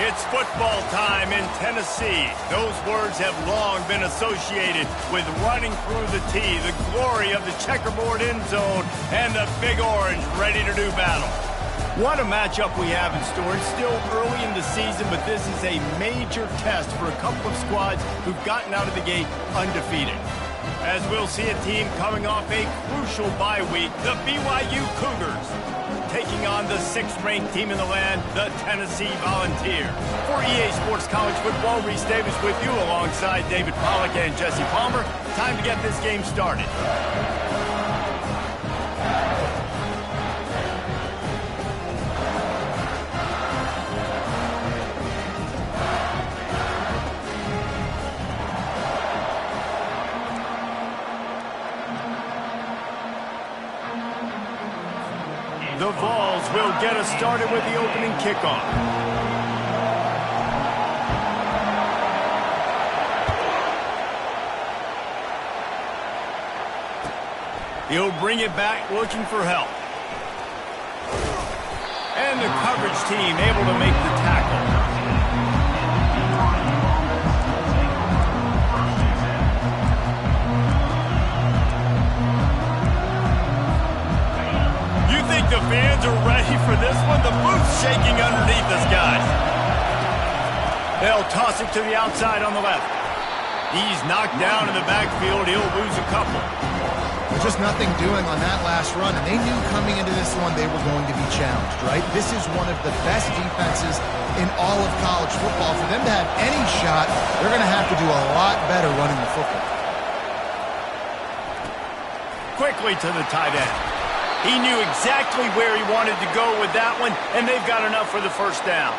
It's football time in Tennessee. Those words have long been associated with running through the tee, the glory of the checkerboard end zone, and the Big Orange ready to do battle. What a matchup we have in store. It's still early in the season, but this is a major test for a couple of squads who've gotten out of the gate undefeated. As we'll see a team coming off a crucial bye week, the BYU Cougars, taking on the 6th-ranked team in the land, the Tennessee Volunteers. For EA Sports College Football, Reese Davis with you alongside David Pollack and Jesse Palmer. Time to get this game started. The Vols will get us started with the opening kickoff. He'll bring it back looking for help. And the coverage team able to make the tackle. The fans are ready for this one. The booth's shaking underneath us, guys. They'll toss it to the outside on the left. He's knocked down in the backfield. He'll lose a couple. There's just nothing doing on that last run, and they knew coming into this one they were going to be challenged, right? This is one of the best defenses in all of college football. For them to have any shot, they're going to have to do a lot better running the football. Quickly to the tight end. He knew exactly where he wanted to go with that one, and they've got enough for the first down.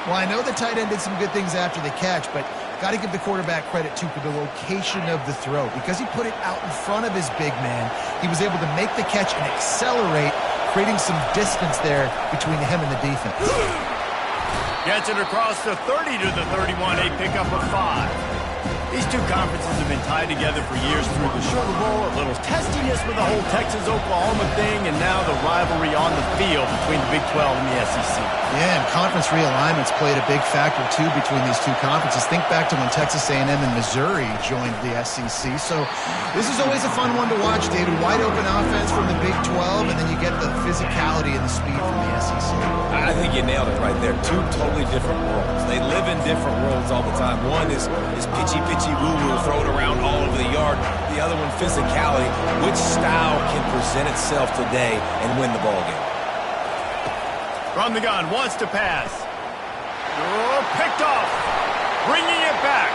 Well, I know the tight end did some good things after the catch, but got to give the quarterback credit, too, for the location of the throw. Because he put it out in front of his big man, he was able to make the catch and accelerate, creating some distance there between him and the defense. Gets it across the 30 to the 31, a pickup of 5. These two conferences have been tied together for years through the Sugar Bowl, a little testiness with the whole Texas-Oklahoma thing, and now the rivalry on the field between the Big 12 and the SEC. Yeah, and conference realignments played a big factor, too, between these two conferences. Think back to when Texas A&M and Missouri joined the SEC. So this is always a fun one to watch, David. Wide-open offense from the Big 12, and then you get the physicality and the speed from the SEC. I think you nailed it right there. Two totally different worlds. They live in different worlds all the time. One is pitchy woo-woo, throw it around all over the yard. The other one, physicality. Which style can present itself today and win the ball game? From the gun, wants to pass. Oh, picked off. Bringing it back.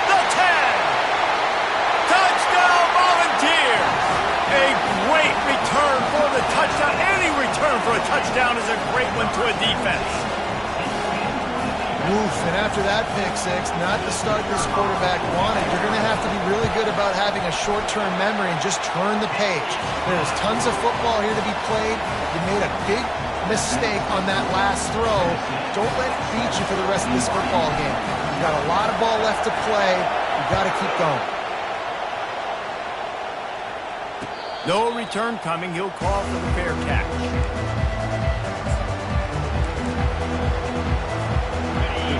The 10. Touchdown, Volunteers. A great return for the touchdown. Any return for a touchdown is a great one to a defense. Oof, and after that pick six, not the start this quarterback wanted. You're going to have to be really good about having a short-term memory and just turn the page. There's tons of football here to be played. You made a big mistake on that last throw. Don't let it beat you for the rest of this football game. You've got a lot of ball left to play. You've got to keep going. No return coming. He'll call for the fair catch.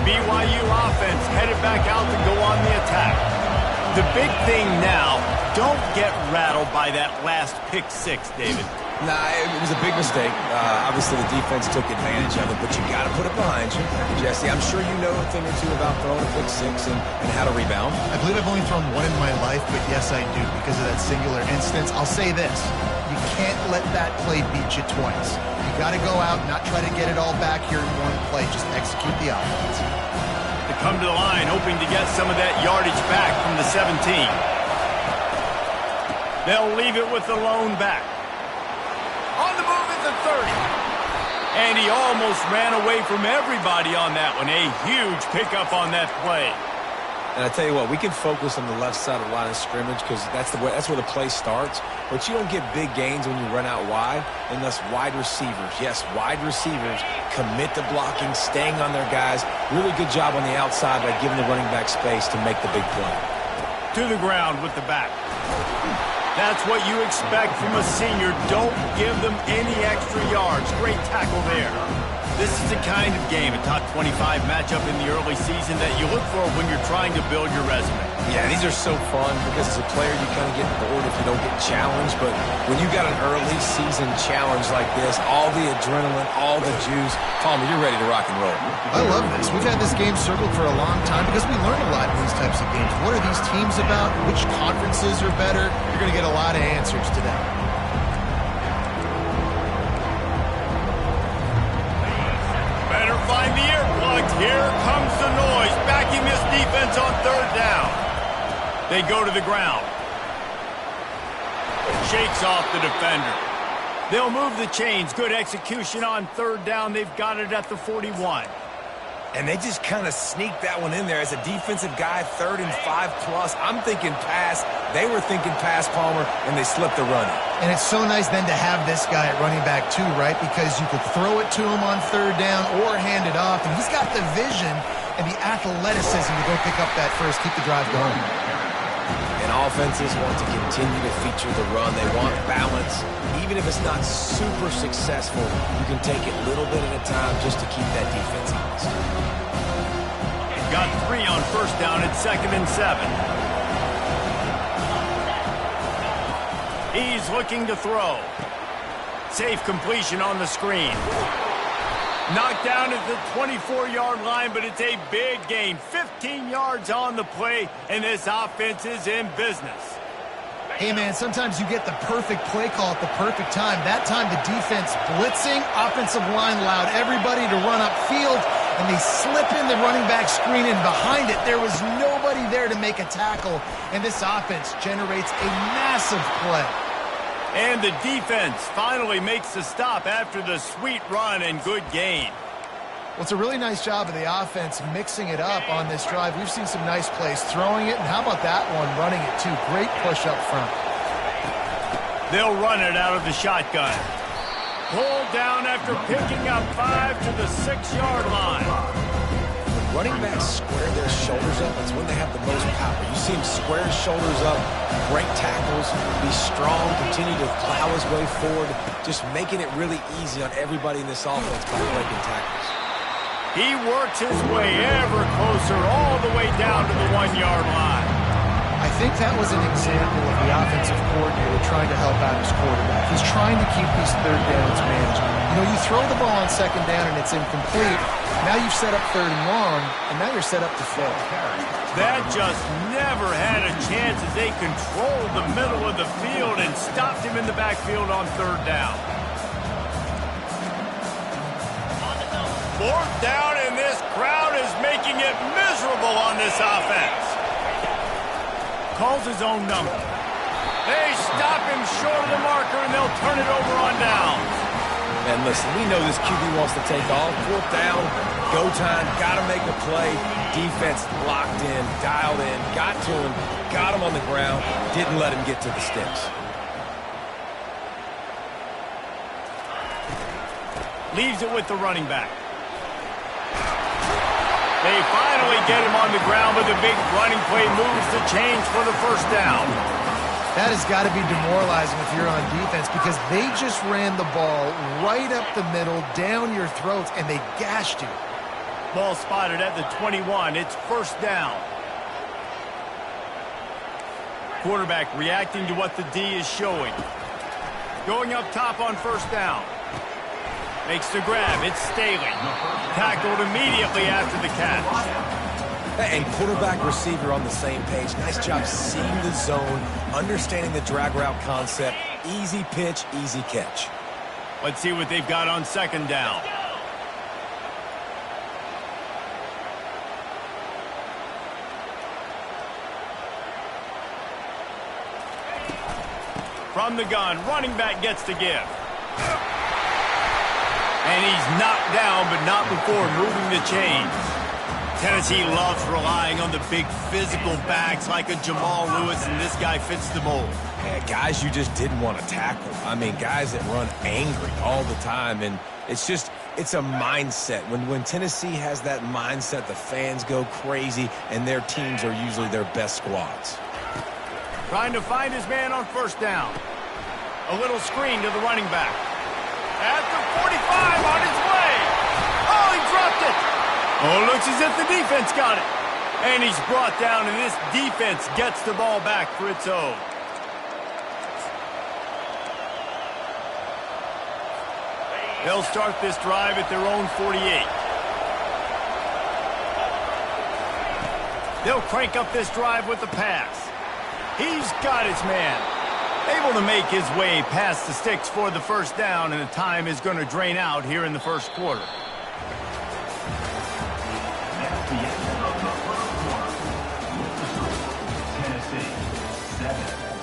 BYU offense headed back out to go on the attack. The big thing now, don't get rattled by that last pick six, David. Nah, it was a big mistake. Obviously, the defense took advantage of it, but you got to put it behind you. Jesse, I'm sure you know a thing or two about throwing a pick six and how to rebound. I believe I've only thrown one in my life, but yes, I do because of that singular instance. I'll say this. You can't let that play beat you twice. You got to go out, not try to get it all back here in one play. Just execute the offense. They come to the line, hoping to get some of that yardage back from the 17. They'll leave it with the lone back. On the move at the 30. And he almost ran away from everybody on that one. A huge pickup on that play. And I tell you what, we can focus on the left side of the line of scrimmage because that's where the play starts. But you don't get big gains when you run out wide unless wide receivers, yes, wide receivers, commit to blocking, staying on their guys. Really good job on the outside by giving the running back space to make the big play. To the ground with the back. That's what you expect from a senior. Don't give them any extra yards. Great tackle there. This is the kind of game, a top 25 matchup in the early season, that you look for when you're trying to build your resume. Yeah, these are so fun because as a player, you kind of get bored if you don't get challenged. But when you got an early season challenge like this, all the adrenaline, all the juice, Palmer, you're ready to rock and roll. I love this. We've had this game circled for a long time because we learn a lot in these types of games. What are these teams about? Which conferences are better? You're going to get a lot of answers today. Better find the earplugs. Here comes the noise, backing this defense on third down. They go to the ground. Shakes off the defender. They'll move the chains. Good execution on third down. They've got it at the 41. And they just kind of sneaked that one in there. As a defensive guy, 3rd and 5+. I'm thinking pass. They were thinking pass, Palmer, and they slipped the run. And it's so nice then to have this guy at running back too, right? Because you could throw it to him on third down or hand it off. And he's got the vision and the athleticism to go pick up that first, keep the drive going. And offenses want to continue to feature the run. They want balance. Even if it's not super successful, you can take it a little bit at a time just to keep that defense honest. Got 3 on first down at 2nd and 7. He's looking to throw. Safe completion on the screen. Knocked down at the 24-yard line, but it's a big gain. 15 yards on the play, and this offense is in business. Hey, man, sometimes you get the perfect play call at the perfect time. That time, the defense blitzing, offensive line allowed everybody to run upfield, and they slip in the running back screen, and behind it, there was nobody there to make a tackle, and this offense generates a massive play. And the defense finally makes the stop after the sweet run and good gain. Well, it's a really nice job of the offense mixing it up on this drive. We've seen some nice plays throwing it, and how about that one running it too? Great push up front. They'll run it out of the shotgun. Pulled down after picking up 5 to the 6-yard line. Running backs square their shoulders up. That's when they have the most power. You see him square his shoulders up, break tackles, be strong, continue to plow his way forward, just making it really easy on everybody in this offense by breaking tackles. He works his way ever closer all the way down to the 1-yard line. I think that was an example of the offensive coordinator trying to help out his quarterback. He's trying to keep these third downs manageable. You know, you throw the ball on 2nd down and it's incomplete. Now you've set up 3rd and long, and now you're set up to fail. That just never had a chance as they controlled the middle of the field and stopped him in the backfield on 3rd down. 4th down, and this crowd is making it miserable on this offense. Calls his own number. They stop him short of the marker, and they'll turn it over on downs. And listen, we know this QB wants to take off. 4th down, go time, got to make a play. Defense locked in, dialed in, got to him, got him on the ground, didn't let him get to the sticks. Leaves it with the running back. They finally get him on the ground, but the big running play moves the chains for the 1st down. That has got to be demoralizing if you're on defense because they just ran the ball right up the middle, down your throats, and they gashed you. Ball spotted at the 21. It's 1st down. Quarterback reacting to what the D is showing. Going up top on 1st down. Makes the grab. It's Staley. Tackled immediately after the catch. And quarterback receiver on the same page. Nice job seeing the zone, understanding the drag route concept. Easy pitch, easy catch. Let's see what they've got on 2nd down. From the gun, running back gets the give. And he's knocked down, but not before moving the chains. Tennessee loves relying on the big physical backs like a Jamal Lewis, and this guy fits the mold. Yeah, guys you just didn't want to tackle. I mean, guys that run angry all the time, and it's a mindset. When Tennessee has that mindset, the fans go crazy, and their teams are usually their best squads. Trying to find his man on 1st down. A little screen to the running back. At the 45, on his way. Oh, he dropped it. Oh, looks as if the defense got it. And he's brought down, and this defense gets the ball back for its own. They'll start this drive at their own 48. They'll crank up this drive with the pass. He's got his man. Able to make his way past the sticks for the first down, and the time is going to drain out here in the first quarter. Tennessee 7,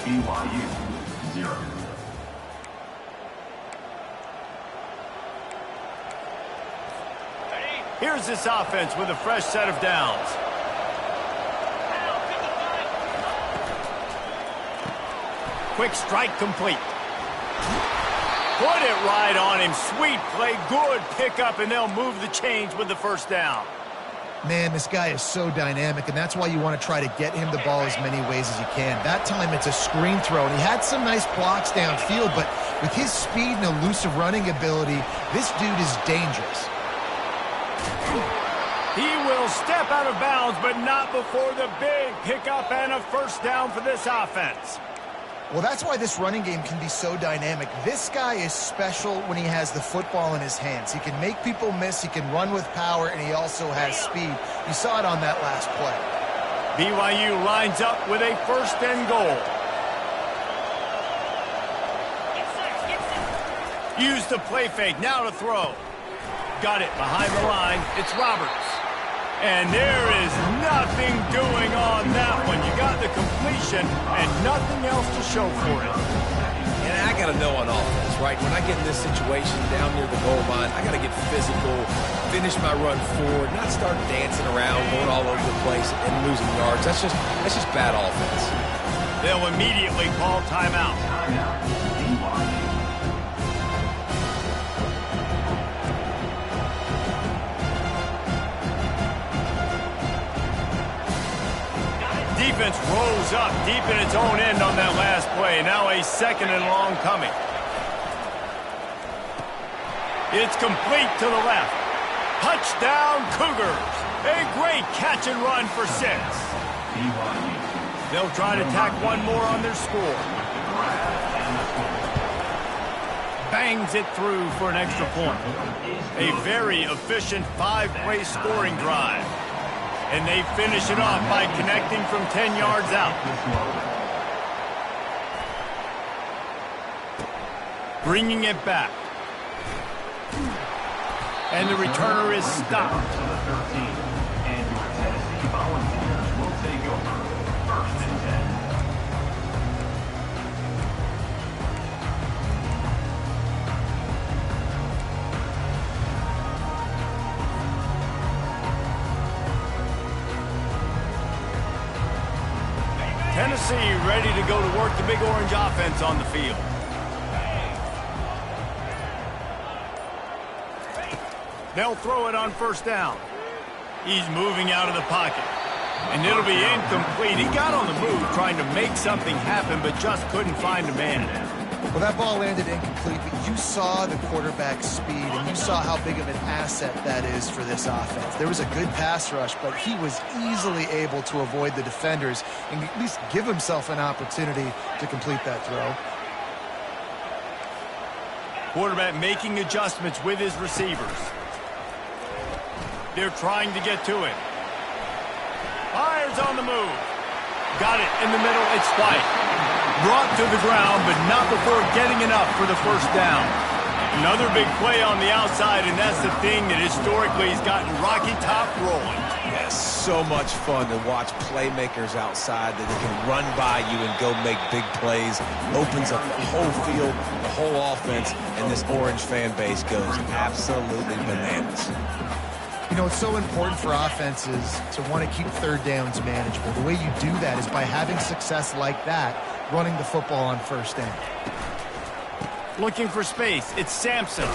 BYU 0. Here's this offense with a fresh set of downs. Quick strike complete. Put it right on him. Sweet play. Good pickup, and they'll move the chains with the first down. Man, this guy is so dynamic, and that's why you want to try to get him the ball as many ways as you can. That time it's a screen throw, and he had some nice blocks downfield, but with his speed and elusive running ability, this dude is dangerous. He will step out of bounds, but not before the big pickup and a first down for this offense. Well, that's why this running game can be so dynamic. This guy is special when he has the football in his hands. He can make people miss, he can run with power, and he also has speed. You saw it on that last play. BYU lines up with a first and goal. Use the play fake, now to throw. Got it behind the line, it's Roberts. And there is nothing doing on that one. You got the completion and nothing else to show for it. And I got to know on offense, right? When I get in this situation down near the goal line, I got to get physical, finish my run forward, not start dancing around, going all over the place and losing yards. That's just bad offense. They'll immediately call timeout. Defense rolls up deep in its own end on that last play. Now a second and long coming. It's complete to the left. Touchdown Cougars. A great catch and run for 6. They'll try to tack one more on their score. Bangs it through for an extra point. A very efficient 5-play scoring drive. And they finish it off by connecting from 10 yards out. Bringing it back. And the returner is stopped. And your Tennessee Volunteers will take over. First and 10. Tennessee ready to go to work the Big Orange offense on the field. They'll throw it on first down. He's moving out of the pocket. And it'll be incomplete. He got on the move trying to make something happen, but just couldn't find a man. Well, that ball landed incomplete, but you saw the quarterback's speed, and you saw how big of an asset that is for this offense. There was a good pass rush, but he was easily able to avoid the defenders and at least give himself an opportunity to complete that throw. Quarterback making adjustments with his receivers. They're trying to get to him. Fires on the move. Got it in the middle. It's White. Brought to the ground, but not before getting enough for the first down. Another big play on the outside, and that's the thing that historically has gotten Rocky Top rolling. Yes, so much fun to watch playmakers outside that they can run by you and go make big plays. Opens up the whole field, the whole offense, and this Orange fan base goes absolutely bananas. You know, it's so important for offenses to want to keep third downs manageable. The way you do that is by having success like that, running the football on first down. Looking for space. It's Sampson.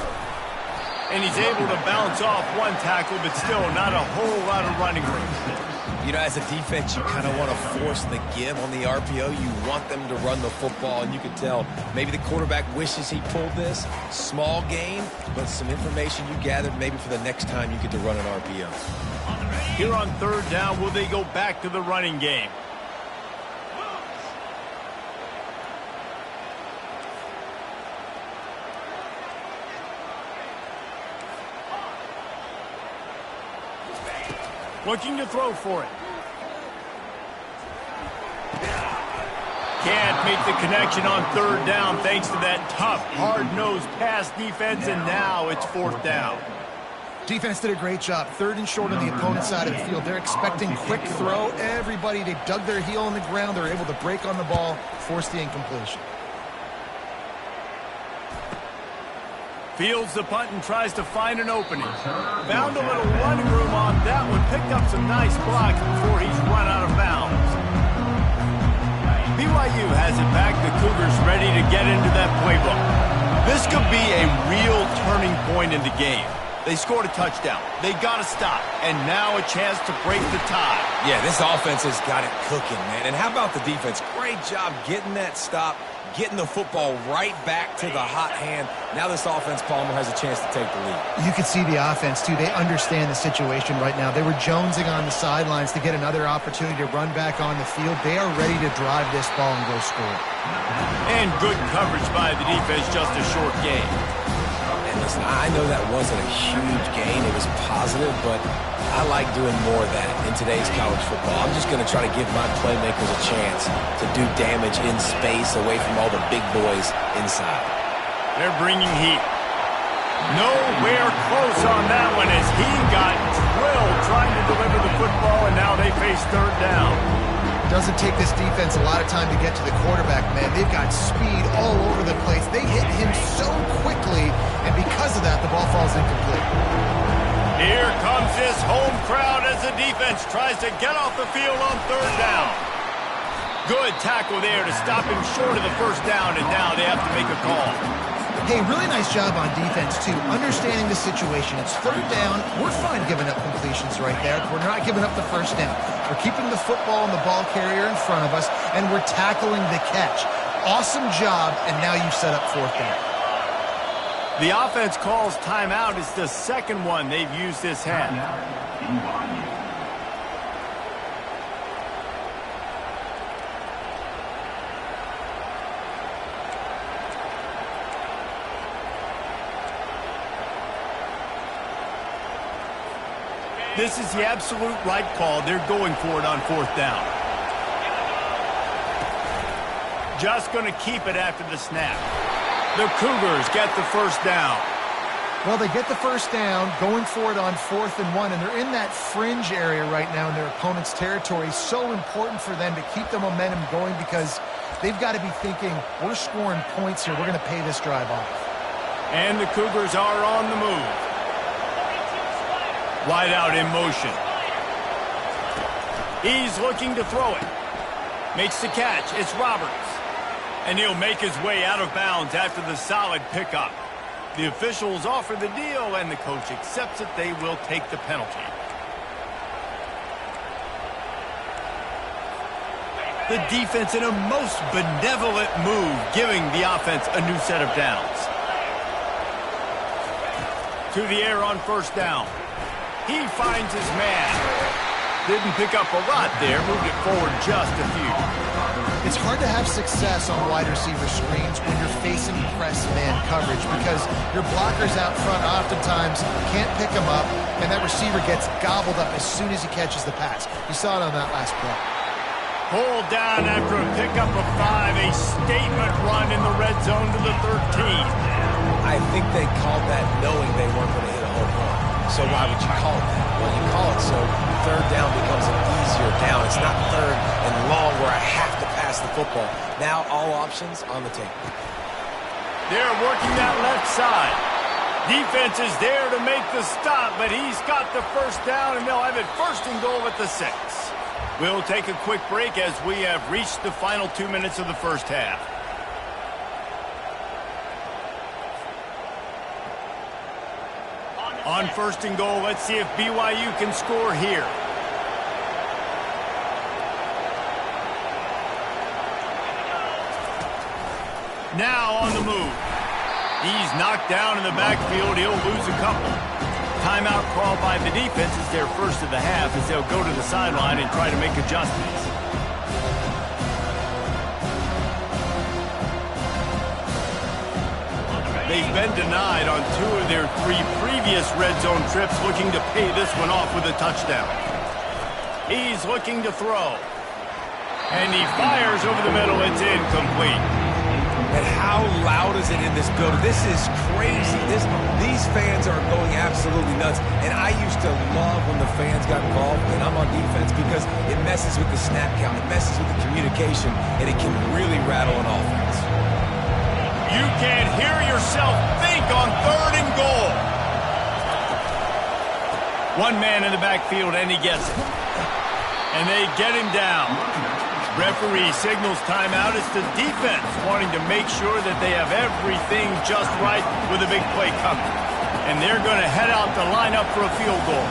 And he's able to bounce off one tackle, but still not a whole lot of running room. You know, as a defense, you kind of want to force the give on the RPO. You want them to run the football, and you can tell maybe the quarterback wishes he pulled this. Small gain, but some information you gathered maybe for the next time you get to run an RPO. Here on third down, will they go back to the running game? Looking to throw for it. Can't make the connection on third down thanks to that tough, hard-nosed pass defense, and now it's fourth down. Defense did a great job. Third and short on the opponent's side of the field. They're expecting quick throw. Everybody, they dug their heel on the ground. They're able to break on the ball, force the incompletion. Fields the punt and tries to find an opening. Found a little running room on that one. Picked up some nice blocks before he's run out of bounds. BYU has it back. The Cougars ready to get into that playbook. This could be a real turning point in the game. They scored a touchdown. They got to stop. And now a chance to break the tie. Yeah, this offense has got it cooking, man. And how about the defense? Great job getting that stop, getting the football right back to the hot hand. Now this offense, Palmer, has a chance to take the lead. You can see the offense, too. They understand the situation right now. They were jonesing on the sidelines to get another opportunity to run back on the field. They are ready to drive this ball and go score. And good coverage by the defense, just a short game. And listen, I know that wasn't a huge gain. It was positive, but I like doing more of that in today's college football. I'm just going to try to give my playmakers a chance to do damage in space away from all the big boys inside. They're bringing heat. Nowhere close on that one as he got drilled trying to deliver the football, and now they face third down. Doesn't take this defense a lot of time to get to the quarterback, man. They've got speed all over the place. They hit him so quickly, and because of that, the ball falls incomplete. Here comes this home crowd as the defense tries to get off the field on third down. Good tackle there to stop him short of the first down, and now they have to make a call. Hey, really nice job on defense, too, understanding the situation. It's third down. We're fine giving up completions right there. We're not giving up the first down. We're keeping the football and the ball carrier in front of us, and we're tackling the catch. Awesome job, and now you've set up fourth down. The offense calls timeout. It's the second one they've used this half. This is the absolute right call. They're going for it on fourth down. Just going to keep it after the snap. The Cougars get the first down. Well, they get the first down, going for it on 4th and 1, and they're in that fringe area right now in their opponent's territory. So important for them to keep the momentum going because they've got to be thinking, we're scoring points here. We're going to pay this drive off. And the Cougars are on the move. Wide out in motion. He's looking to throw it. Makes the catch. It's Roberts. And he'll make his way out of bounds after the solid pickup. The officials offer the deal, and the coach accepts it. They will take the penalty. The defense in a most benevolent move, giving the offense a new set of downs. To the air on first down. He finds his man. Didn't pick up a lot there. Moved it forward just a few. It's hard to have success on wide receiver screens when you're facing press man coverage because your blockers out front oftentimes can't pick them up, and that receiver gets gobbled up as soon as he catches the pass. You saw it on that last play. Pulled down after a pickup of 5. A statement run in the red zone to the 13. I think they called that knowing they weren't going to hit a home run. So why would you call it that? Well, you call it so third down becomes an easier down. It's not third and long where I have to pass the football. Now all options on the table. They're working that left side. Defense is there to make the stop, but he's got the first down, and they'll have it first and goal at the 6. We'll take a quick break as we have reached the final 2 minutes of the first half. On first and goal, let's see if BYU can score here. Now on the move. He's knocked down in the backfield. He'll lose a couple. Timeout called by the defense is their first of the half as they'll go to the sideline and try to make adjustments. They've been denied on 2 of their 3 previous red zone trips, looking to pay this one off with a touchdown. He's looking to throw. And he fires over the middle. It's incomplete. And how loud is it in this building? This is crazy. These fans are going absolutely nuts. And I used to love when the fans got involved, and I'm on defense, because it messes with the snap count. It messes with the communication, and it can really rattle an offense. You can't hear yourself think on 3rd and goal. One man in the backfield, and he gets it. And they get him down. Referee signals timeout. It's the defense wanting to make sure that they have everything just right with a big play coming. And they're going to head out to line up for a field goal.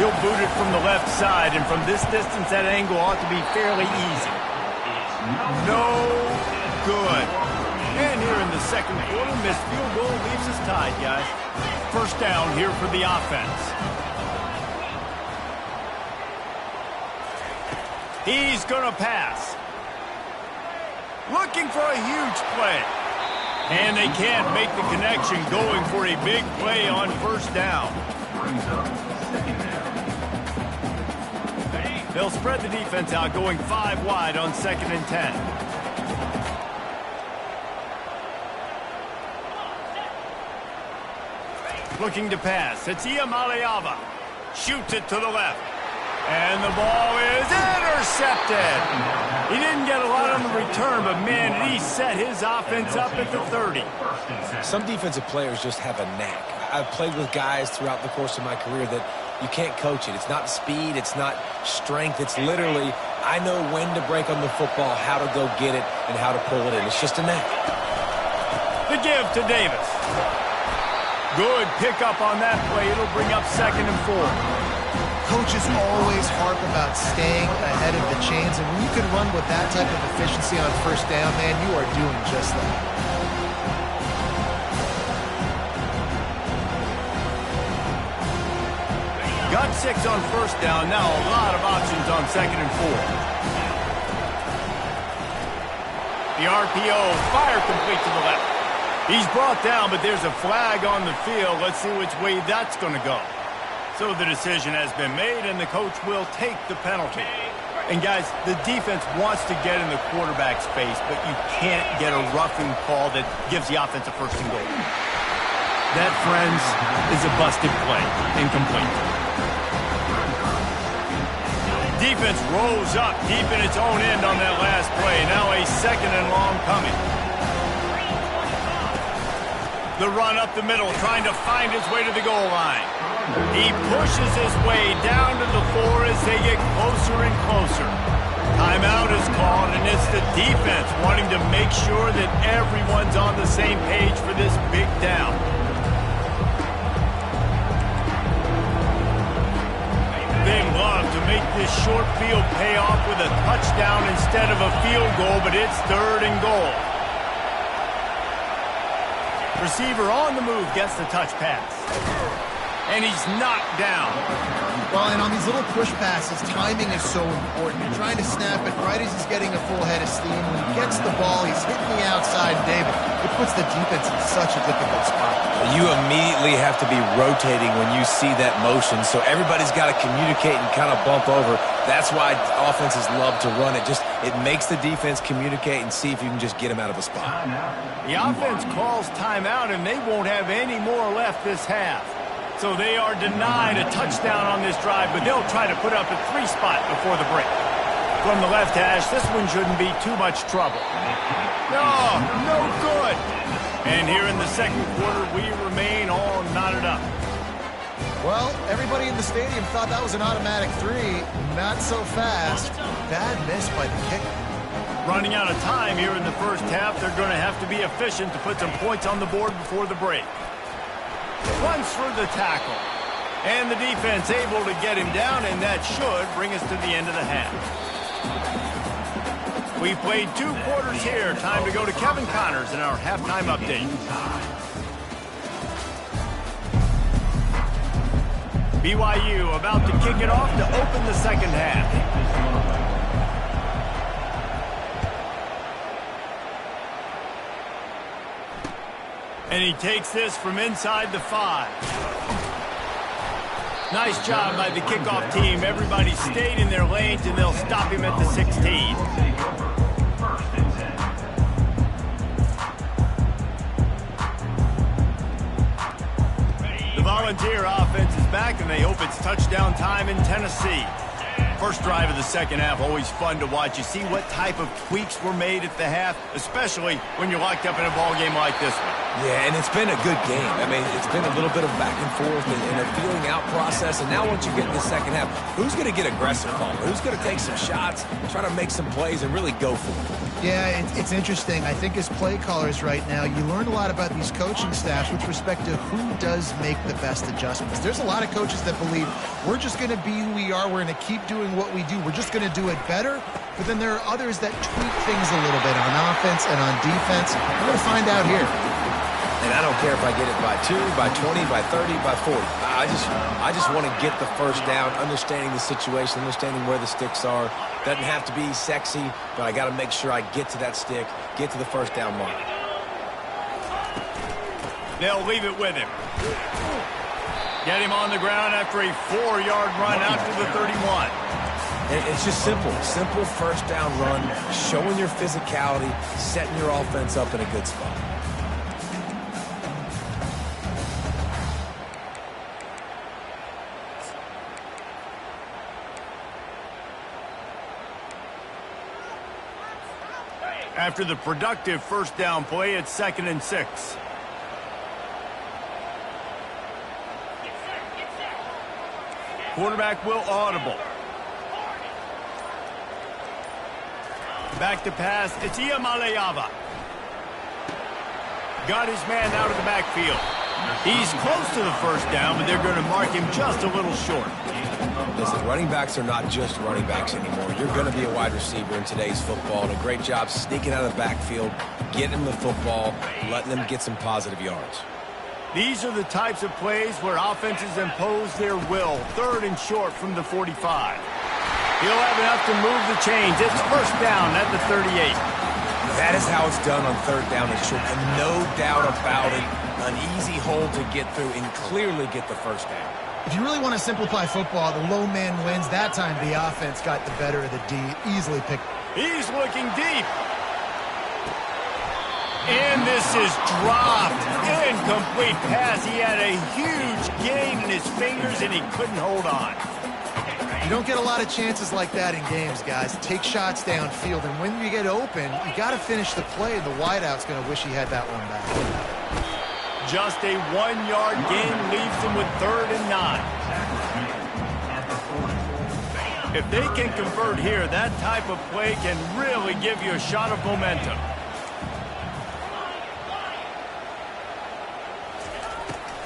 He'll boot it from the left side, and from this distance, that angle ought to be fairly easy. No good. And here in the second quarter, missed field goal leaves us tied, guys. First down here for the offense. He's going to pass. Looking for a huge play. And they can't make the connection, going for a big play on first down. They'll spread the defense out, going 5 wide on 2nd and 10. Looking to pass. It's Iamaleava. Shoots it to the left. And the ball is intercepted. He didn't get a lot on the return, but, man, he set his offense up at the 30. Some defensive players just have a knack. I've played with guys throughout the course of my career that you can't coach it. It's not speed. It's not strength. It's literally, I know when to break on the football, how to go get it, and how to pull it in. It's just a knack. The give to Davis. Good pickup on that play. It'll bring up 2nd and 4. Coaches always harp about staying ahead of the chains, and when you can run with that type of efficiency on first down, man, you are doing just that. Got 6 on first down. Now a lot of options on 2nd and 4. The RPO, fire complete to the left. He's brought down, but there's a flag on the field. Let's see which way that's going to go. So the decision has been made, and the coach will take the penalty. And, guys, the defense wants to get in the quarterback's face, but you can't get a roughing call that gives the offense a 1st and goal. That, friends, is a busted play. Incomplete. Defense rolls up deep in its own end on that last play. Now a 2nd and long coming. The run up the middle, trying to find his way to the goal line. He pushes his way down to the 4 as they get closer and closer. Timeout is called, and it's the defense wanting to make sure that everyone's on the same page for this big down. They'd love to make this short field pay off with a touchdown instead of a field goal, but it's 3rd and goal. Receiver on the move gets the touch pass. And he's knocked down. Well, and on these little push passes, timing is so important. You're trying to snap it right as he's getting a full head of steam. When he gets the ball, he's hitting the outside, David. It puts the defense in such a difficult spot. You immediately have to be rotating when you see that motion, so everybody's got to communicate and kind of bump over. That's why offenses love to run it. It makes the defense communicate and see if you can just get them out of a spot. The offense calls timeout, and they won't have any more left this half. So they are denied a touchdown on this drive, but they'll try to put up a 3 spot before the break. From the left hash, this one shouldn't be too much trouble. No good. And here in the second quarter, we remain all knotted up. Well, everybody in the stadium thought that was an automatic 3. Not so fast. Bad miss by the kicker. Running out of time here in the first half, they're going to have to be efficient to put some points on the board before the break. Runs for the tackle. And the defense able to get him down, and that should bring us to the end of the half. We played 2 quarters here. Time to go to Kevin Connors in our halftime update. BYU about to kick it off to open the second half. And he takes this from inside the 5. Nice job by the kickoff team. Everybody stayed in their lanes, and they'll stop him at the 16. The Volunteer offense is back, and they hope it's touchdown time in Tennessee. First drive of the second half, always fun to watch. You see what type of tweaks were made at the half, especially when you're locked up in a ball game like this one. Yeah, and it's been a good game. I mean, it's been a little bit of back and forth and a feeling out process. And now once you get in the second half, who's going to get aggressive, Paul? Who's going to take some shots, try to make some plays, and really go for it? Yeah, it's interesting. I think as play callers right now, you learn a lot about these coaching staffs with respect to who does make the best adjustments. There's a lot of coaches that believe we're just going to be who we are. We're going to keep doing what we do. We're just going to do it better. But then there are others that tweak things a little bit on offense and on defense. We're going to find out here. And I don't care if I get it by 2, by 20, by 30, by 40. I just want to get the first down, understanding the situation, understanding where the sticks are. Doesn't have to be sexy, but I got to make sure I get to that stick, get to the first down mark. They'll leave it with him. Get him on the ground after a 4-yard run out to the 31. And it's just simple first down run, showing your physicality, setting your offense up in a good spot. After the productive first down play, it's 2nd and 6. Quarterback will audible. Back to pass, it's Iamaleava. Got his man out of the backfield. He's close to the first down, but they're going to mark him just a little short. Listen, running backs are not just running backs anymore. You're going to be a wide receiver in today's football, and a great job sneaking out of the backfield, getting them the football, letting them get some positive yards. These are the types of plays where offenses impose their will. 3rd and short from the 45. He'll have enough to move the chains. It's first down at the 38. That is how it's done on 3rd down and short, and no doubt about it, an easy hole to get through and clearly get the first down. If you really want to simplify football, the low man wins. That time the offense got the better of the D. Easily picked. He's looking deep. And this is dropped. Incomplete pass. He had a huge gain in his fingers, and he couldn't hold on. You don't get a lot of chances like that in games, guys. Take shots downfield, and when you get open, you got to finish the play. The wideout's going to wish he had that one back. Just a 1-yard gain leaves them with 3rd and 9. If they can convert here, that type of play can really give you a shot of momentum.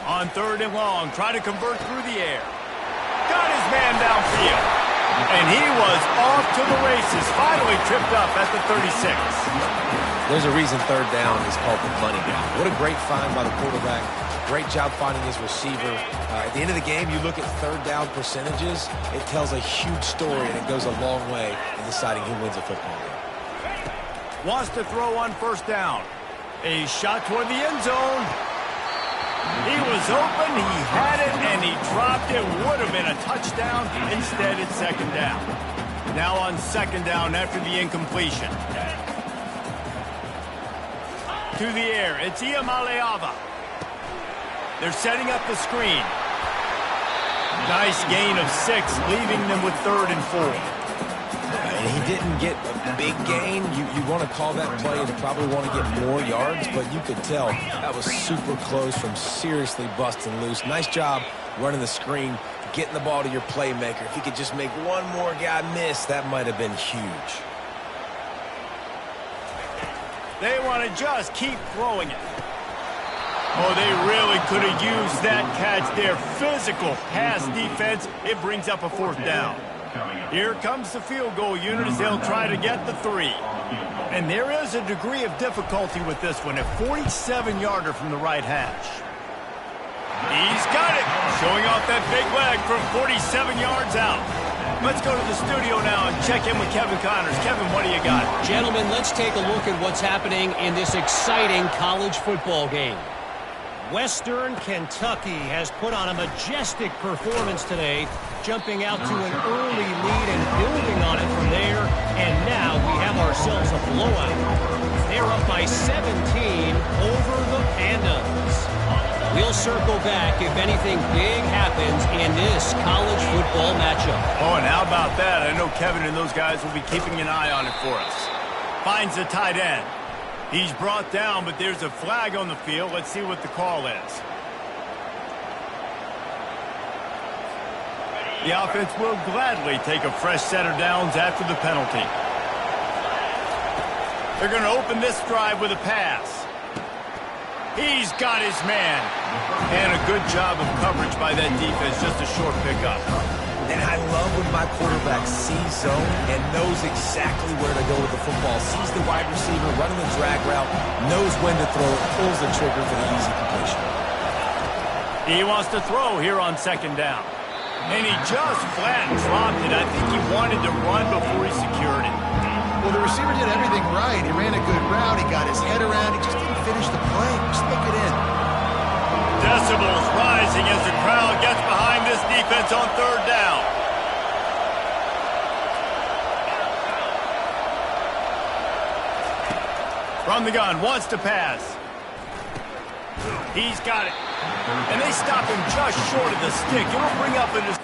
On 3rd and long, try to convert through the air. Got his man downfield. And he was off to the races, finally tripped up at the 36. There's a reason 3rd down is called the money down. What a great find by the quarterback. Great job finding his receiver. At the end of the game, you look at 3rd down percentages. It tells a huge story, and it goes a long way in deciding who wins a football game. Wants to throw on first down. A shot toward the end zone. He was open, he had it, and he dropped it. Would have been a touchdown. Instead, it's 2nd down. Now on 2nd down after the incompletion. To the air, it's Iamaleava. They're setting up the screen. Nice gain of 6, leaving them with 3rd and 4. He didn't get a big gain. You want to call that play and probably want to get more yards, but you could tell that was super close from seriously busting loose. Nice job running the screen, getting the ball to your playmaker. If he could just make one more guy miss, that might have been huge. They want to just keep throwing it. Oh, they really could have used that catch there. Physical pass defense. It brings up a 4th down. Here comes the field goal unit as they'll try to get the 3. And there is a degree of difficulty with this one, a 47-yarder from the right hash. He's got it, showing off that big leg from 47 yards out. Let's go to the studio now and check in with Kevin Connors. Kevin, what do you got? Gentlemen, let's take a look at what's happening in this exciting college football game. Western Kentucky has put on a majestic performance today, jumping out to an early lead and building on it from there. And now we have ourselves a blowout. They're up by 17 over the Pandas. We'll circle back if anything big happens in this college football matchup. Oh, and how about that? I know Kevin and those guys will be keeping an eye on it for us. Finds the tight end. He's brought down, but there's a flag on the field. Let's see what the call is. The offense will gladly take a fresh set of downs after the penalty. They're going to open this drive with a pass. He's got his man. And a good job of coverage by that defense, just a short pickup. And I love when my quarterback sees zone and knows exactly where to go with the football. Sees the wide receiver running the drag route, knows when to throw it, pulls the trigger for the easy completion. He wants to throw here on second down. And he just flat dropped it. I think he wanted to run before he secured it. Well, the receiver did everything right. He ran a good route. He got his head around. He just didn't finish the play. Just look it in. Decibels rising as the crowd gets behind this defense on third down. From the gun, wants to pass. He's got it. And they stop him just short of the stick. It'll bring up in his...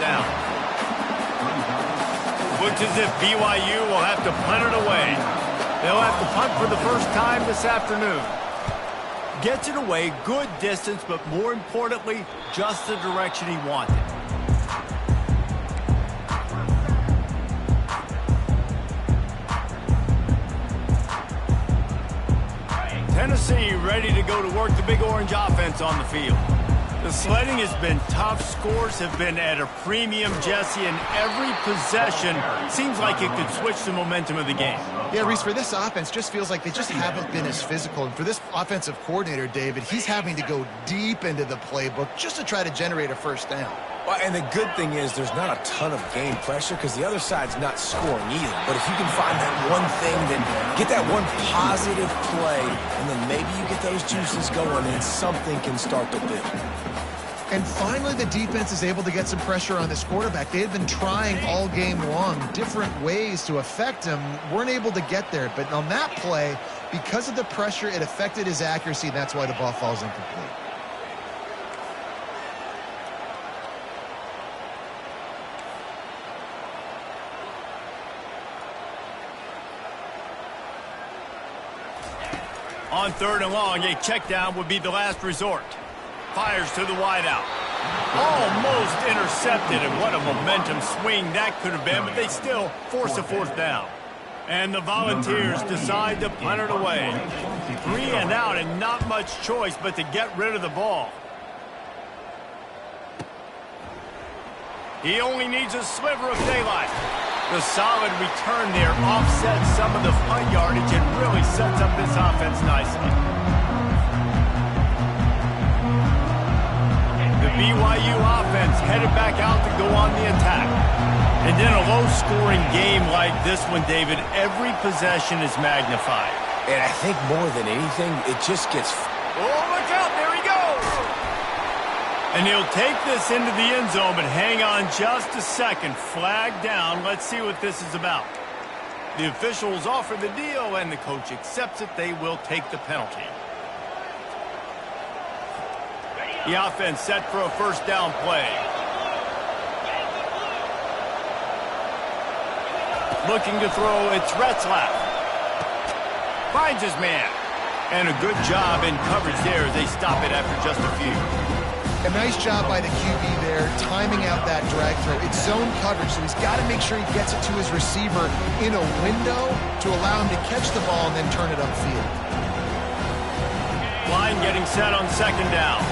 down. Looks as if BYU will have to punt it away. They'll have to punt for the first time this afternoon. Gets it away, good distance, but more importantly, just the direction he wanted. Tennessee ready to go to work the Big Orange offense on the field. The sledding has been tough. Scores have been at a premium, Jesse, and every possession seems like it could switch the momentum of the game. Yeah, Reese, for this offense, just feels like they just haven't been as physical. And for this offensive coordinator, David, he's having to go deep into the playbook just to try to generate a first down. Well, and the good thing is there's not a ton of game pressure because the other side's not scoring either. But if you can find that one thing, then get that one positive play, and then maybe you get those juices going and something can start to build. And finally, the defense is able to get some pressure on this quarterback. They had been trying all game long different ways to affect him, weren't able to get there. But on that play, because of the pressure, it affected his accuracy, and that's why the ball falls incomplete. On third and long, a check down would be the last resort. Fires to the wideout. Almost intercepted, and what a momentum swing that could have been, but they still force a fourth down. And the Volunteers decide to punt it away. 3 and out, and not much choice but to get rid of the ball. He only needs a sliver of daylight. The solid return there offsets some of the punt yardage and really sets up this offense nicely. The BYU offense headed back out to go on the attack. And in a low-scoring game like this one, David, every possession is magnified. And I think more than anything, it just gets... Oh, look out, there he goes! And he'll take this into the end zone, but hang on just a second. Flag down. Let's see what this is about. The officials offer the deal, and the coach accepts it. They will take the penalty. The offense set for a first down play. Looking to throw, it's Retzlaff. Finds his man. And a good job in coverage there as they stop it after just a few. A nice job by the QB there, timing out that drag throw. It's zone coverage, so he's got to make sure he gets it to his receiver in a window to allow him to catch the ball and then turn it upfield. Line getting set on second down.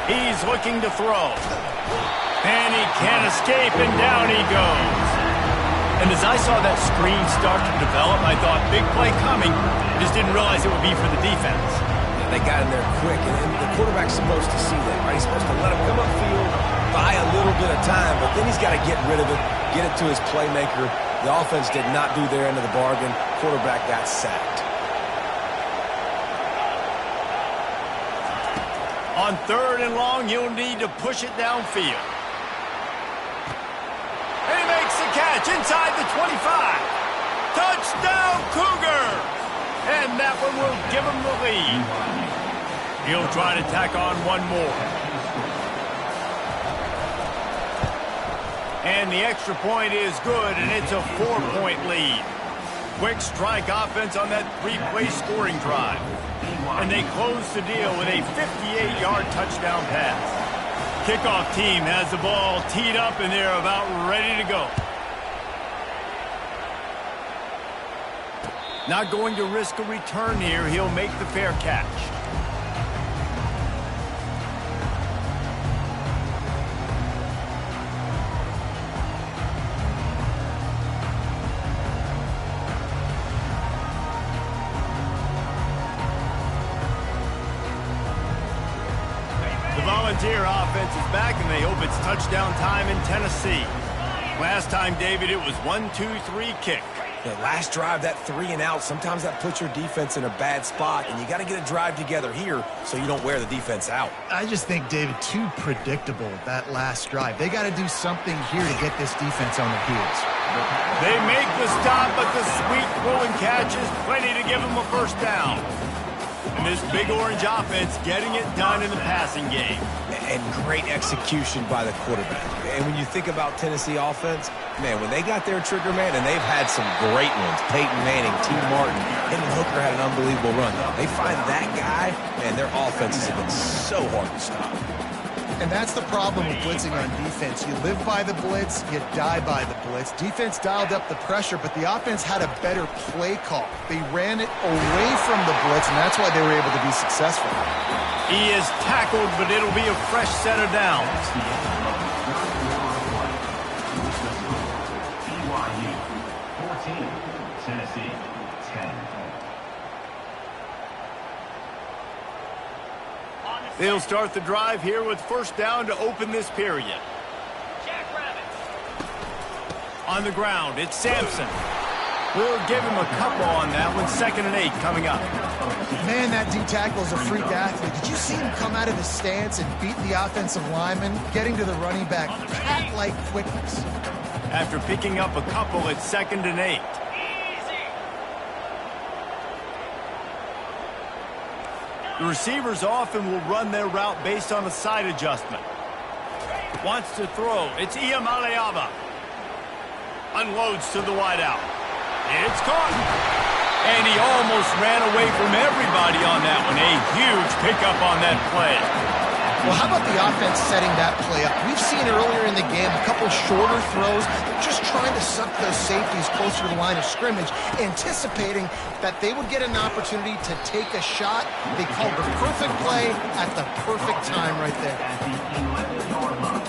He's looking to throw. And he can't escape, and down he goes. And as I saw that screen start to develop, I thought, big play coming. Just didn't realize it would be for the defense. Yeah, they got in there quick, and the quarterback's supposed to see that, right? He's supposed to let him come upfield, buy a little bit of time, but then he's got to get rid of it, get it to his playmaker. The offense did not do their end of the bargain. Quarterback got sacked. On 3rd and long, you'll need to push it downfield. And he makes the catch inside the 25. Touchdown, Cougar! And that one will give him the lead. He'll try to tack on one more. And the extra point is good, and it's a 4-point lead. Quick strike offense on that 3-play scoring drive. And they close the deal with a 58-yard touchdown pass. Kickoff team has the ball teed up, and they're about ready to go. Not going to risk a return here. He'll make the fair catch. The Volunteer offense is back, and they hope it's touchdown time in Tennessee. Last time, David, it was 1-2-3 kick. The last drive, that 3-and-out, sometimes that puts your defense in a bad spot, and you got to get a drive together here so you don't wear the defense out. I just think, David, too predictable, that last drive. They got to do something here to get this defense on their heels. They make the stop, but the sweet throwing catch is plenty to give them a first down. And this Big Orange offense getting it done in the passing game. And great execution by the quarterback. And when you think about Tennessee offense, man, when they got their trigger man, and they've had some great ones, Peyton Manning, T. Martin, Hendon Hooker had an unbelievable run. They find that guy, and their offenses have been so hard to stop. And that's the problem with blitzing on defense. You live by the blitz, you die by the blitz. Defense dialed up the pressure, but the offense had a better play call. They ran it away from the blitz, and that's why they were able to be successful. He is tackled, but it'll be a fresh set of downs. BYU 14, Tennessee 10. They'll start the drive here with first down to open this period. On the ground, it's Sampson. We'll give him a couple on that one. 2nd and 8 coming up. Man, that D-tackle is a freak athlete. Did you see him come out of his stance and beat the offensive lineman, getting to the running back? Cat-like quickness. After picking up a couple, it's 2nd and 8. The receivers often will run their route based on a side adjustment. Wants to throw. It's Iamaleava. Unloads to the wideout. It's caught. And he almost ran away from everybody on that one. A huge pickup on that play. Well, how about the offense setting that play up? We've seen earlier in the game a couple shorter throws, just trying to suck those safeties closer to the line of scrimmage, anticipating that they would get an opportunity to take a shot. They called the perfect play at the perfect time right there. At the 11-yard line.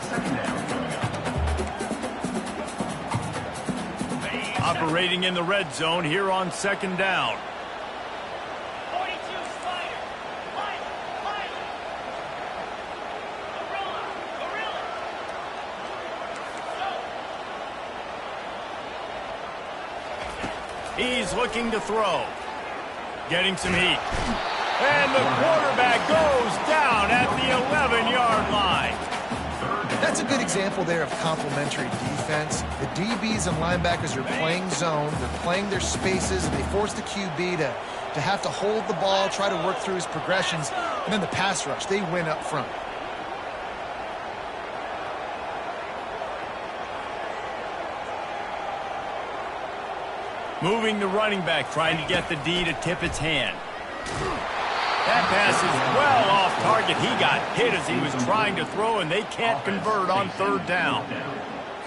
Second down. Operating in the red zone here on 2nd down. He's looking to throw. Getting some heat. And the quarterback goes down at the 11-yard line. That's a good example there of complementary defense. The DBs and linebackers are playing zone. They're playing their spaces, and they force the QB to have to hold the ball, try to work through his progressions. And then the pass rush, they win up front. Moving the running back, trying to get the D to tip its hand. That pass is well off target. He got hit as he was trying to throw, and they can't convert on third down.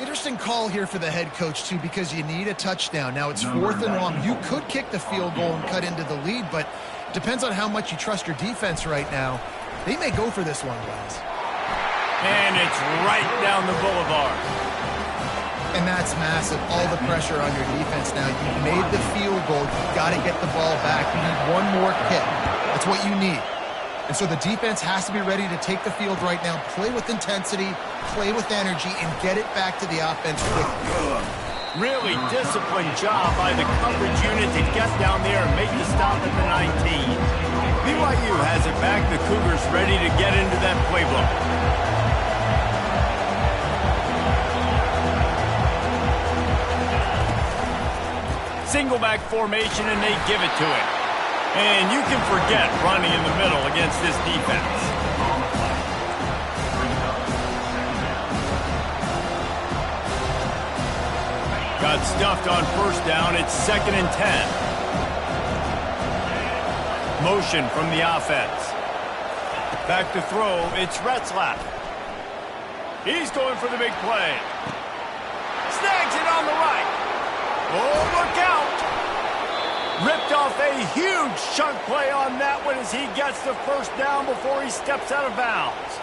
Interesting call here for the head coach, too, because you need a touchdown. Now, it's 4th and long. You could kick the field goal and cut into the lead, but it depends on how much you trust your defense right now. They may go for this one, guys. And it's right down the boulevard. And that's massive. All the pressure on your defense now. You've made the field goal. You've got to get the ball back. You need one more kick. That's what you need. And so the defense has to be ready to take the field right now, play with intensity, play with energy, and get it back to the offense quickly. Really disciplined job by the coverage unit to get down there and make the stop at the 19. BYU has it back. The Cougars ready to get into that playbook. Single back formation, and they give it to him. And you can forget running in the middle against this defense. Got stuffed on first down. It's 2nd and 10. Motion from the offense. Back to throw. It's Retzlaff. He's going for the big play. Snags it on the right. Oh, look out. Ripped off a huge chunk play on that one as he gets the first down before he steps out of bounds.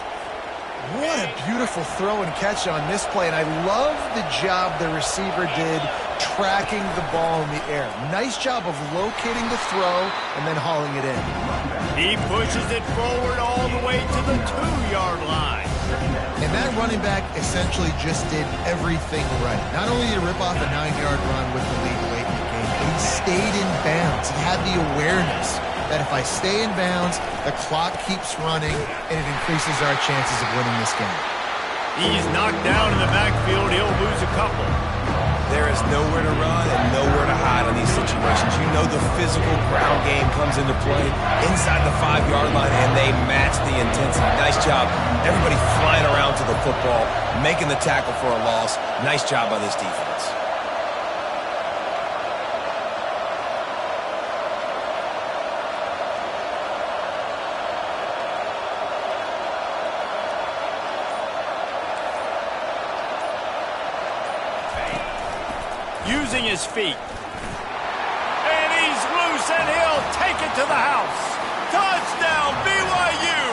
What a beautiful throw and catch on this play, and I love the job the receiver did tracking the ball in the air. Nice job of locating the throw and then hauling it in. He pushes it forward all the way to the 2-yard line. And that running back essentially just did everything right. Not only did he rip off a 9-yard run with the lead late in the game, but he stayed in bounds. He had the awareness that if I stay in bounds, the clock keeps running, and it increases our chances of winning this game. He's knocked down in the backfield. He'll lose a couple. There is nowhere to run and nowhere to hide in these situations. You know the physical ground game comes into play inside the 5-yard line, and they match the intensity. Nice job. Everybody flying around to the football, making the tackle for a loss. Nice job by this defense. Using his feet. And he's loose, and he'll take it to the house. Touchdown, BYU!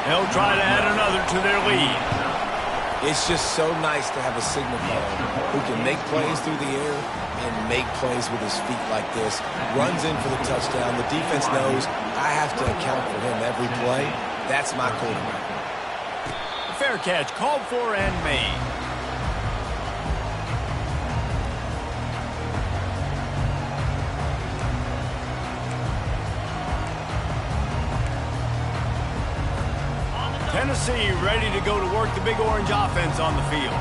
They'll try to add another to their lead. It's just so nice to have a signal caller who can make plays through the air and make plays with his feet like this. Runs in for the touchdown. The defense knows I have to account for him every play. That's my quarterback. Fair catch called for and made. Tennessee ready to go to work the Big Orange offense on the field.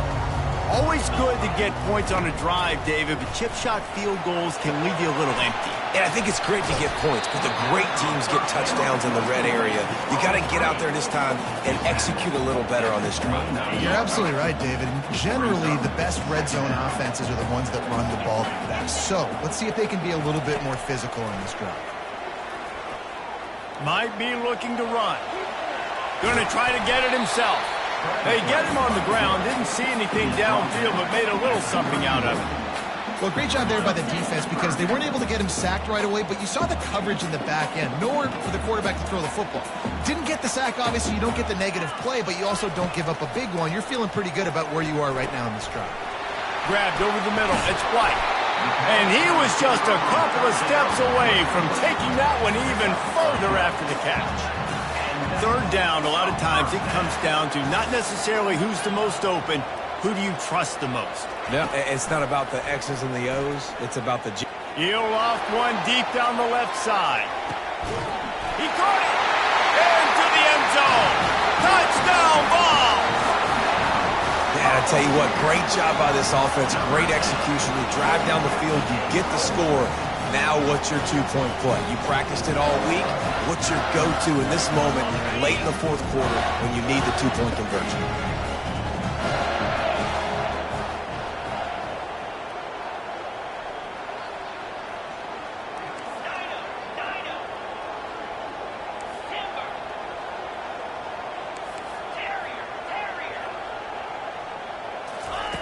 Always good to get points on a drive, David, but chip shot field goals can leave you a little empty. And I think it's great to get points, but the great teams get touchdowns in the red area. You got to get out there this time and execute a little better on this drive. You're absolutely right, David. And generally, the best red zone offenses are the ones that run the ball best. So let's see if they can be a little bit more physical on this drive. Might be looking to run. Going to try to get it himself. They get him on the ground. Didn't see anything downfield, but made a little something out of it. Well, great job there by the defense because they weren't able to get him sacked right away, but you saw the coverage in the back end. Nowhere for the quarterback to throw the football. Didn't get the sack, obviously. You don't get the negative play, but you also don't give up a big one. You're feeling pretty good about where you are right now in this drive. Grabbed over the middle. It's White. And he was just a couple of steps away from taking that one even further after the catch. Third down, a lot of times it comes down to not necessarily who's the most open, who do you trust the most? Yeah, it's not about the X's and the O's. It's about the G. He'll off one deep down the left side. He caught it! Into the end zone! Touchdown ball! Yeah, I tell you what, great job by this offense. Great execution. You drive down the field, you get the score. Now what's your two-point play? You practiced it all week. What's your go-to in this moment late in the fourth quarter when you need the two-point conversion?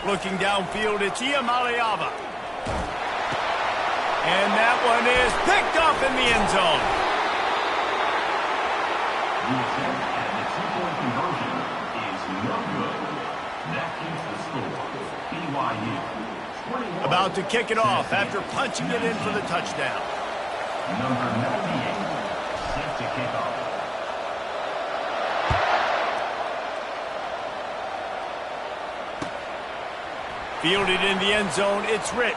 Looking downfield, it's Iamaleava. And that one is picked up in the end zone. The attempt at the two-point conversion is no good. That keeps the score. BYU 21. About to kick it off after punching it in for the touchdown. Number 98, set to kick off. Fielded in the end zone, it's Rich.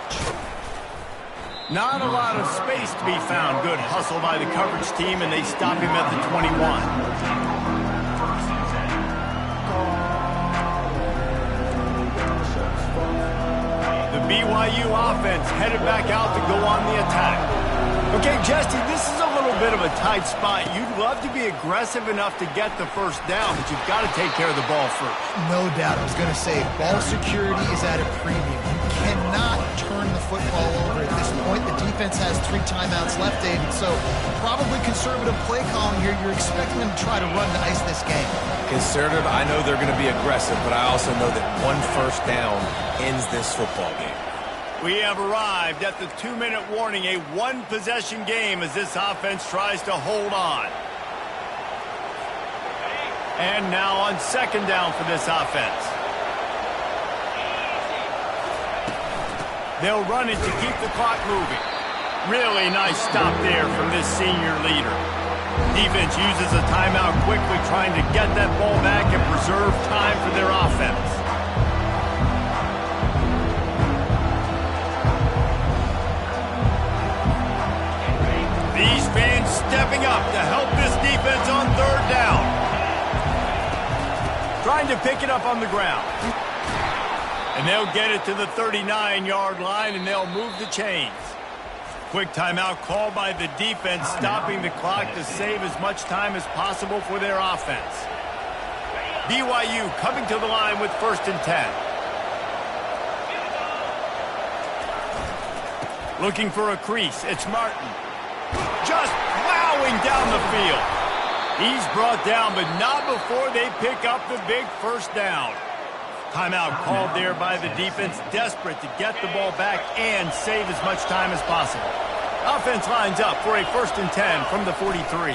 Not a lot of space to be found. Good hustle by the coverage team, and they stop him at the 21. The BYU offense headed back out to go on the attack. Okay, Jesse, this is a little bit of a tight spot. You'd love to be aggressive enough to get the first down, but you've got to take care of the ball first. No doubt. I was going to say, ball security is at a premium. You cannot turn the football over at this point. The defense has 3 timeouts left, David, so probably conservative play calling here. You're expecting them to try to run to ice this game. Conservative, I know they're going to be aggressive, but I also know that one first down ends this football game. We have arrived at the 2-minute warning, a one-possession game as this offense tries to hold on. And now on second down for this offense. They'll run it to keep the clock moving. Really nice stop there from this senior leader. Defense uses a timeout quickly, trying to get that ball back and preserve time for their offense. These fans stepping up to help this defense on third down. Trying to pick it up on the ground. And they'll get it to the 39-yard line, and they'll move the chains. Quick timeout called by the defense, stopping the clock to save as much time as possible for their offense. BYU coming to the line with 1st and 10. Looking for a crease, it's Martin. Just plowing down the field. He's brought down, but not before they pick up the big first down. Timeout called there by the defense, desperate to get the ball back and save as much time as possible. Offense lines up for a 1st and 10 from the 43.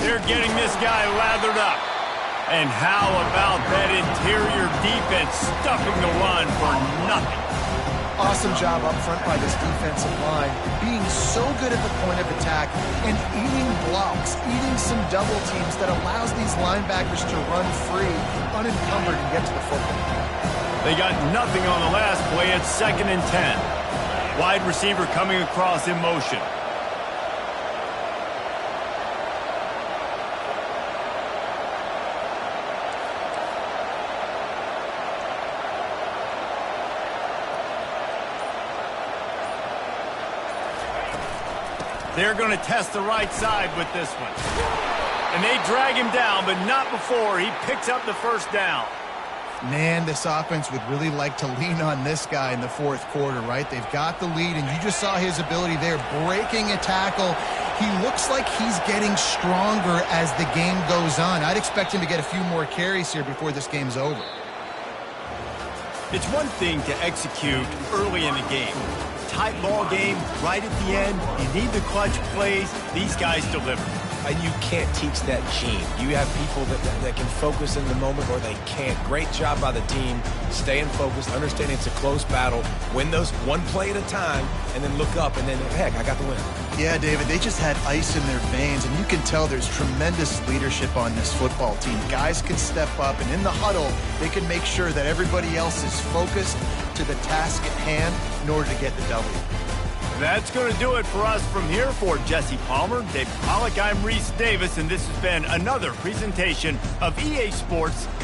They're getting this guy lathered up. And how about that interior defense stuffing the run for nothing? Awesome job up front by this defensive line, being so good at the point of attack and eating blocks, eating some double teams that allows these linebackers to run free, unencumbered, and get to the football. They got nothing on the last play. It's 2nd and 10. Wide receiver coming across in motion. They're going to test the right side with this one. And they drag him down, but not before he picks up the first down. Man, this offense would really like to lean on this guy in the 4th quarter, right? They've got the lead, and you just saw his ability there, breaking a tackle. He looks like he's getting stronger as the game goes on. I'd expect him to get a few more carries here before this game's over. It's one thing to execute early in the game. Tight ball game, right at the end. You need the clutch plays. These guys deliver. You can't teach that gene. You have people that can focus in the moment or they can't. Great job by the team, staying focused, understanding it's a close battle, win those one play at a time, and then look up, and then, heck, I got the win. Yeah, David, they just had ice in their veins, and you can tell there's tremendous leadership on this football team. Guys can step up, and in the huddle, they can make sure that everybody else is focused to the task at hand in order to get the W. That's going to do it for us from here. For Jesse Palmer, Dave Pollack, I'm Reese Davis, and this has been another presentation of EA Sports